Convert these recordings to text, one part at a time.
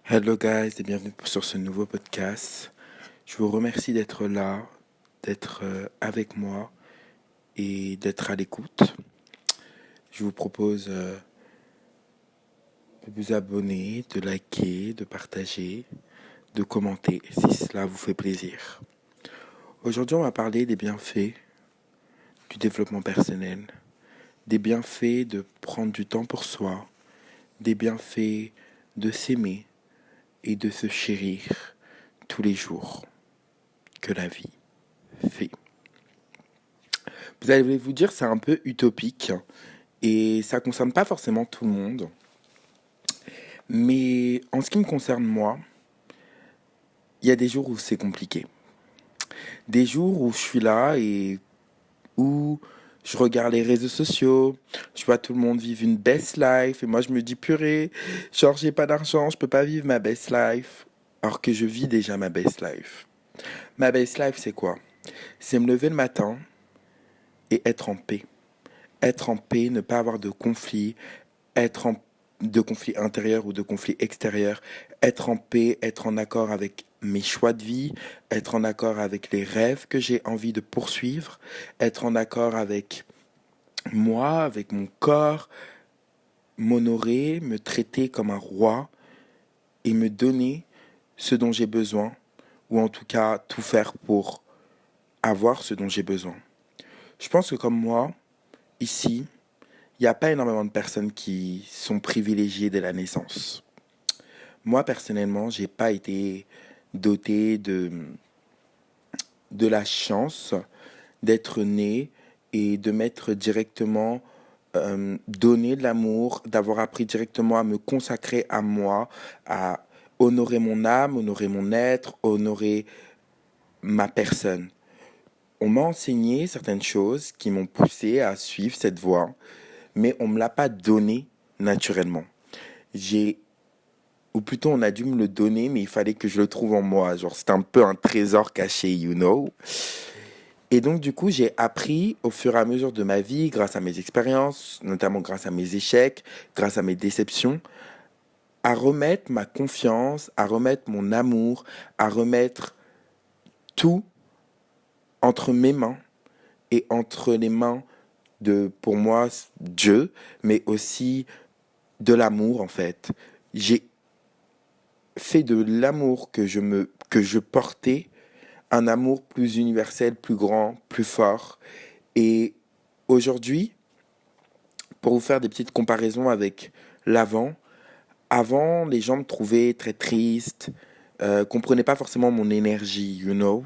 Hello guys et bienvenue sur ce nouveau podcast. Je vous remercie d'être là, d'être avec moi et d'être à l'écoute. Je vous propose de vous abonner, de liker, de partager, de commenter si cela vous fait plaisir. Aujourd'hui, on va parler des bienfaits du développement personnel, des bienfaits de prendre du temps pour soi, des bienfaits de s'aimer et de se chérir tous les jours que la vie fait. Vous allez vous dire, c'est un peu utopique et ça ne concerne pas forcément tout le monde. Mais en ce qui me concerne moi, il y a des jours où c'est compliqué. Des jours où je suis là et où je regarde les réseaux sociaux, je vois tout le monde vivre une best life et moi je me dis purée, genre j'ai pas d'argent, je peux pas vivre ma best life alors que je vis déjà ma best life. Ma best life c'est quoi? C'est me lever le matin et être en paix. Être en paix, ne pas avoir de conflit, être en de conflits intérieurs ou de conflits extérieurs, être en paix, être en accord avec mes choix de vie, être en accord avec les rêves que j'ai envie de poursuivre, être en accord avec moi, avec mon corps, m'honorer, me traiter comme un roi et me donner ce dont j'ai besoin, ou en tout cas tout faire pour avoir ce dont j'ai besoin. Je pense que comme moi, ici, il n'y a pas énormément de personnes qui sont privilégiées dès la naissance. Moi, personnellement, j'ai pas été doté de la chance d'être né et de m'être directement donné de l'amour, d'avoir appris directement à me consacrer à moi, à honorer mon âme, honorer mon être, honorer ma personne. On m'a enseigné certaines choses qui m'ont poussé à suivre cette voie, mais on ne me l'a pas donné naturellement. J'ai Ou plutôt on a dû me le donner, mais il fallait que je le trouve en moi. Genre, c'était un peu un trésor caché, you know. Et donc, du coup, j'ai appris au fur et à mesure de ma vie, grâce à mes expériences, notamment grâce à mes échecs, grâce à mes déceptions, à remettre ma confiance, à remettre mon amour, à remettre tout entre mes mains et entre les mains de, pour moi, Dieu, mais aussi de l'amour, en fait. J'ai fait de l'amour que je portais un amour plus universel, plus grand, plus fort. Et aujourd'hui, pour vous faire des petites comparaisons avec l'avant, avant, les gens me trouvaient très triste, comprenaient pas forcément mon énergie, you know.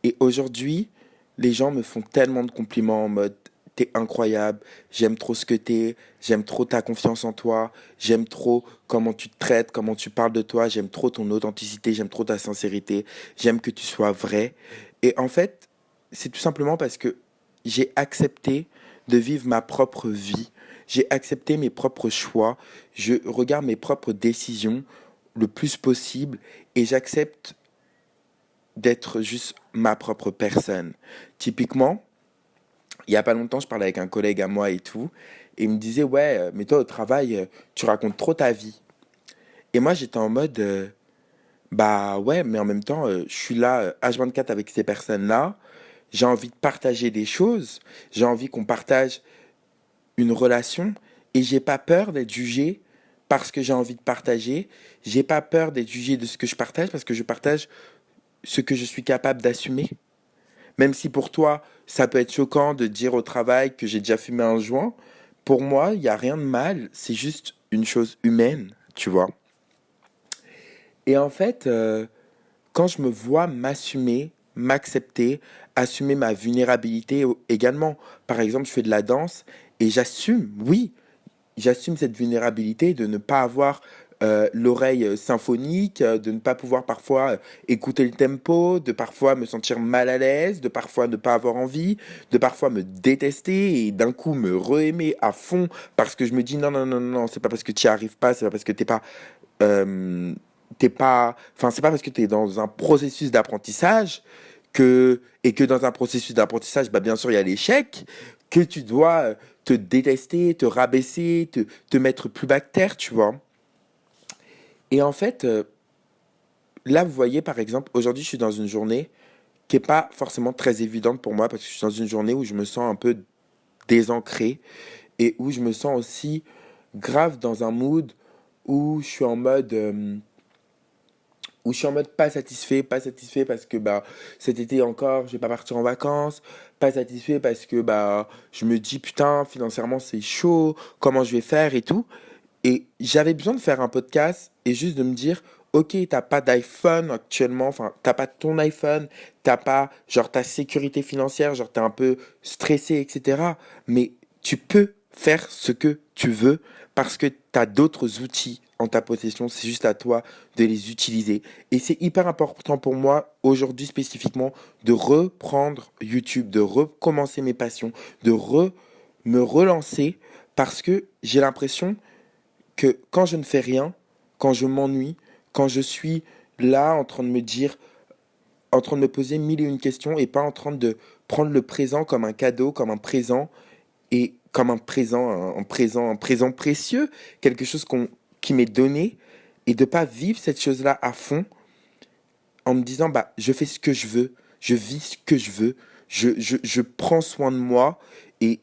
Et aujourd'hui, les gens me font tellement de compliments en mode t'es incroyable, j'aime trop ce que t'es, j'aime trop ta confiance en toi, j'aime trop comment tu te traites, comment tu parles de toi, j'aime trop ton authenticité, j'aime trop ta sincérité, j'aime que tu sois vrai. Et en fait, c'est tout simplement parce que j'ai accepté de vivre ma propre vie, j'ai accepté mes propres choix, je regarde mes propres décisions le plus possible et j'accepte d'être juste ma propre personne. Typiquement, il y a pas longtemps, je parlais avec un collègue à moi et tout, et il me disait, ouais, mais toi au travail, tu racontes trop ta vie. Et moi, j'étais en mode, bah ouais, mais en même temps, je suis là H24 avec ces personnes-là, j'ai envie de partager des choses, j'ai envie qu'on partage une relation, et j'ai pas peur d'être jugé parce que j'ai envie de partager, j'ai pas peur d'être jugé de ce que je partage parce que je partage ce que je suis capable d'assumer. Même si pour toi, ça peut être choquant de dire au travail que j'ai déjà fumé un joint, pour moi, il n'y a rien de mal. C'est juste une chose humaine, tu vois. Et en fait, quand je me vois m'assumer, m'accepter, assumer ma vulnérabilité également. Par exemple, je fais de la danse et j'assume, oui, j'assume cette vulnérabilité de ne pas avoir l'oreille symphonique, de ne pas pouvoir parfois écouter le tempo, de parfois me sentir mal à l'aise, de parfois ne pas avoir envie, de parfois me détester et d'un coup me re-aimer à fond parce que je me dis non, non, non, non, c'est pas parce que tu n'y arrives pas, c'est pas parce que c'est pas parce que tu es dans un processus d'apprentissage et que dans un processus d'apprentissage, bah, bien sûr, il y a l'échec, que tu dois te détester, te rabaisser, te mettre plus bas que terre, tu vois. Et en fait, là, vous voyez, par exemple, aujourd'hui, je suis dans une journée qui est pas forcément très évidente pour moi parce que je suis dans une journée où je me sens un peu désancré et où je me sens aussi grave dans un mood où je suis en mode pas satisfait parce que bah cet été encore, je vais pas partir en vacances, pas satisfait parce que bah je me dis putain, financièrement c'est chaud, comment je vais faire et tout. Et j'avais besoin de faire un podcast et juste de me dire, ok, t'as pas d'iPhone actuellement, enfin, t'as pas ton iPhone, t'as pas, genre, ta sécurité financière, genre, t'es un peu stressé, etc. Mais tu peux faire ce que tu veux parce que t'as d'autres outils en ta possession, c'est juste à toi de les utiliser. Et c'est hyper important pour moi, aujourd'hui spécifiquement, de reprendre YouTube, de recommencer mes passions, me relancer parce que j'ai l'impression que quand je ne fais rien, quand je m'ennuie, quand je suis là en train de me dire, en train de me poser mille et une questions et pas en train de prendre le présent comme un cadeau, comme un présent et comme un présent précieux, quelque chose qui m'est donné et de pas vivre cette chose-là à fond en me disant bah je fais ce que je veux, je vis ce que je veux, je prends soin de moi et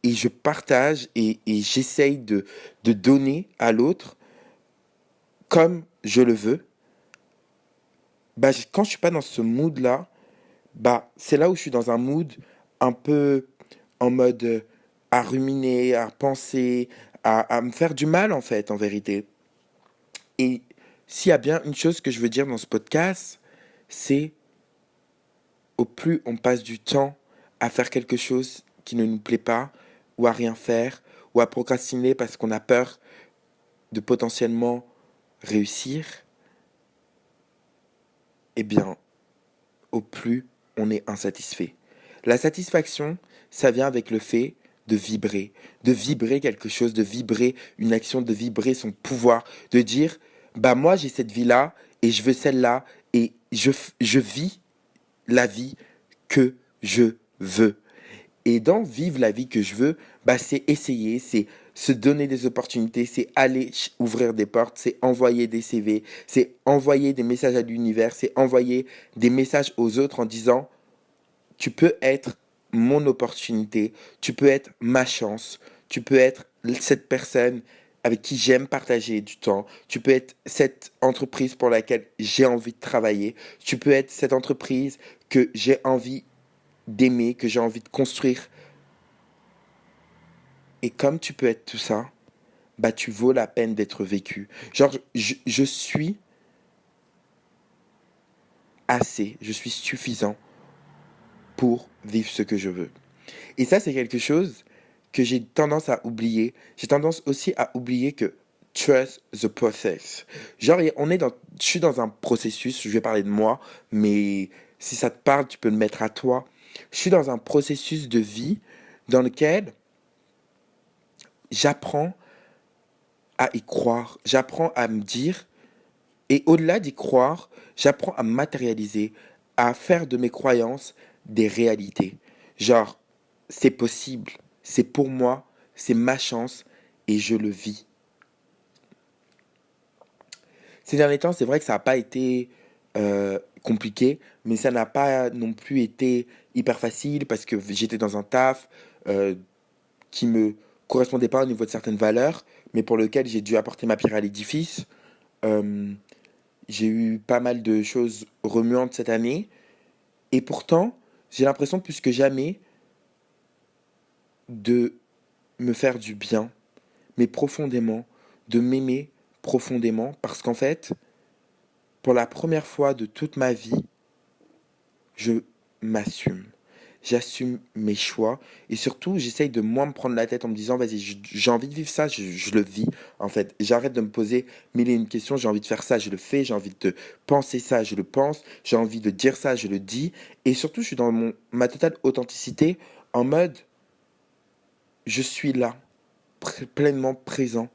je partage et j'essaye de donner à l'autre comme je le veux, bah, quand je suis pas dans ce mood-là, bah, c'est là où je suis dans un mood un peu en mode à ruminer, à penser, à me faire du mal, en fait, en vérité. Et s'il y a bien une chose que je veux dire dans ce podcast, c'est au plus on passe du temps à faire quelque chose qui ne nous plaît pas, ou à rien faire, ou à procrastiner parce qu'on a peur de potentiellement réussir, eh bien, au plus on est insatisfait. La satisfaction, ça vient avec le fait de vibrer quelque chose, de vibrer une action, de vibrer son pouvoir, de dire, bah moi j'ai cette vie-là et je veux celle-là et je vis la vie que je veux. Et dans vivre la vie que je veux, bah c'est essayer, c'est se donner des opportunités, c'est aller ouvrir des portes, c'est envoyer des CV, c'est envoyer des messages à l'univers, c'est envoyer des messages aux autres en disant tu peux être mon opportunité, tu peux être ma chance, tu peux être cette personne avec qui j'aime partager du temps, tu peux être cette entreprise pour laquelle j'ai envie de travailler, tu peux être cette entreprise que j'ai envie d'aimer, que j'ai envie de construire. Et comme tu peux être tout ça, bah tu vaux la peine d'être vécu. Genre, je suis assez, je suis suffisant pour vivre ce que je veux. Et ça, c'est quelque chose que j'ai tendance à oublier. J'ai tendance aussi à oublier que trust the process. Genre, je suis dans un processus, je vais parler de moi, mais si ça te parle, tu peux le mettre à toi. Je suis dans un processus de vie dans lequel j'apprends à y croire, j'apprends à me dire, et au-delà d'y croire, j'apprends à matérialiser, à faire de mes croyances des réalités. Genre, c'est possible, c'est pour moi, c'est ma chance, et je le vis. Ces derniers temps, c'est vrai que ça n'a pas été compliqué, mais ça n'a pas non plus été hyper facile parce que j'étais dans un taf euh, qui me correspondait pas au niveau de certaines valeurs, mais pour lequel j'ai dû apporter ma pierre à l'édifice. Euh, j'ai eu pas mal de choses remuantes cette année, et pourtant, j'ai l'impression plus que jamais de me faire du bien, mais profondément, de m'aimer profondément, parce qu'en fait, pour la première fois de toute ma vie, je m'assume. J'assume mes choix et surtout j'essaye de moins me prendre la tête en me disant vas-y j'ai envie de vivre ça, je le vis en fait. J'arrête de me poser mille et une questions, j'ai envie de faire ça, je le fais, j'ai envie de penser ça, je le pense, j'ai envie de dire ça, je le dis et surtout je suis dans ma totale authenticité en mode je suis là, pleinement présent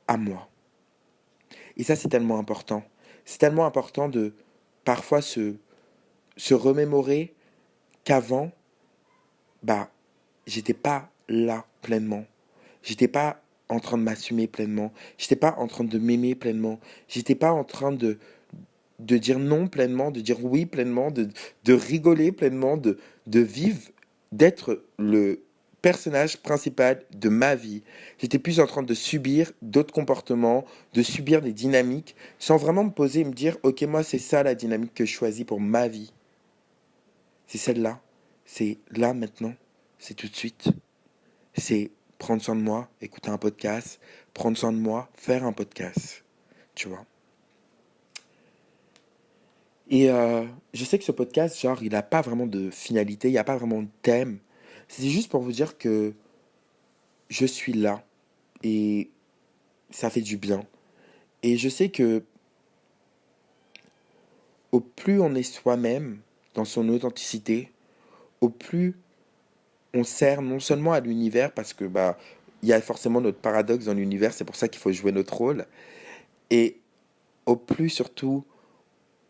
à moi. Et ça c'est tellement important. C'est tellement important de parfois se remémorer qu'avant, bah, j'étais pas là pleinement. J'étais pas en train de m'assumer pleinement. J'étais pas en train de m'aimer pleinement. J'étais pas en train de dire non pleinement, de dire oui pleinement, de rigoler pleinement, de vivre, d'être le personnage principal de ma vie. J'étais plus en train de subir d'autres comportements, de subir des dynamiques, sans vraiment me poser et me dire, ok, moi c'est ça la dynamique que je choisis pour ma vie. C'est celle-là. C'est là maintenant. C'est tout de suite. C'est prendre soin de moi, écouter un podcast, prendre soin de moi, faire un podcast. Tu vois. Et je sais que ce podcast, genre, il n'a pas vraiment de finalité, il n'y a pas vraiment de thème. C'est juste pour vous dire que je suis là et ça fait du bien. Et je sais que au plus on est soi-même dans son authenticité, au plus on sert non seulement à l'univers, parce que bah il y a forcément notre paradoxe dans l'univers, c'est pour ça qu'il faut jouer notre rôle, et au plus surtout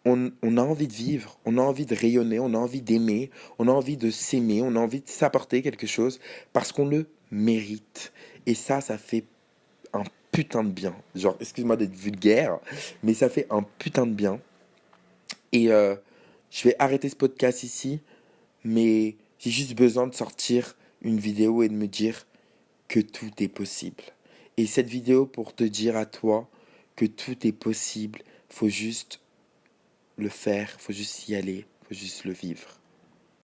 on a envie de vivre, on a envie de rayonner, on a envie d'aimer, on a envie de s'aimer, on a envie de s'apporter quelque chose parce qu'on le mérite. Et ça fait un putain de bien. Genre, excuse-moi d'être vulgaire, mais ça fait un putain de bien. Et je vais arrêter ce podcast ici, mais j'ai juste besoin de sortir une vidéo et de me dire que tout est possible. Et cette vidéo pour te dire à toi que tout est possible, faut juste le faire, faut juste y aller, faut juste le vivre.